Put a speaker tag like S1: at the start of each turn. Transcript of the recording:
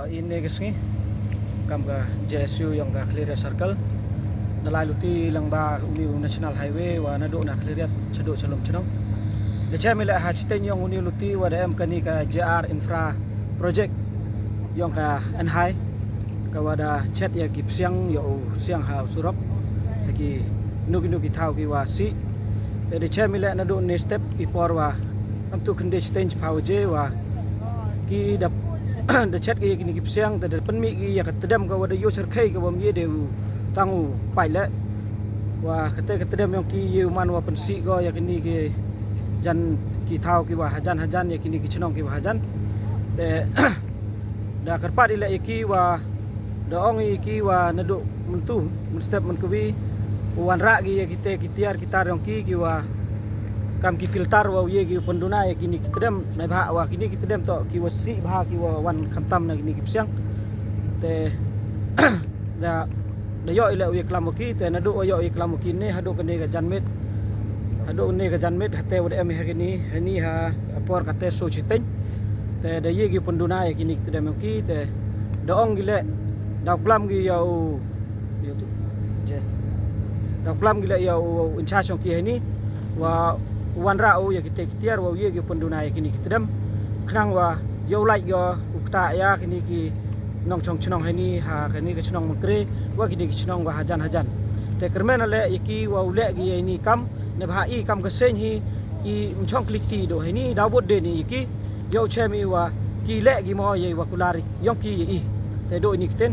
S1: ini kesini kam ka JSU yang ka clear circle nalai luti lang ba uni national highway wa na do na clear chado chalom chnong de cha mila ha chiten yang uni luti wa da em kani ka JR infra project yang ka anhai ka wa da chat ya gip siang yo siang ha surop lagi nuki thau ki wa si de cha mila na do ne step ipor wa am tu khande chiten phau je wa ki dap de chat ki ni gip siang de penmi ki ya ka tedam ka wa da yo serkai ka bom ye de tangu pai le wa kate tedam yang ki ye man wa pensi go ya kini ki jan ki thau ki wa hajan ya kini ki chnong ki wa hajan de da karpa di le ki wa da ong ki wa nadu mentu men step men kuwi wan ra gi ya kita tiar yang ki wa kam ki filter wa ye gi penduna ya kini ki tedam nai bha wa kini ki tedam to ki wa si bha ki wa wan khamtam na kini ki siang te da yo ile uye klamuki te nadu yo klamuki ne hadu kene ga janmet hate wade em hani ha por kate so chiteng te da ye gi penduna ya kini te damuki te daong gile da klam gi yo tu je da klam gile yo incha chong ki hani wa wan ra o ya kitiar wa ye gi penduna ya kini kitedam khnang wa yo like yo ukta ya kini ki nong chong chnong hani ha kani ke chnong mukre wa kini ke chnong wa hajan te kermen ale iki wa ule gi ini kam ne bha i kam ke sen hi i chong klik ti do hani da bod de ni iki yo chemi wa ki le gi mo ye wa kulari yong ki i te do ni kiten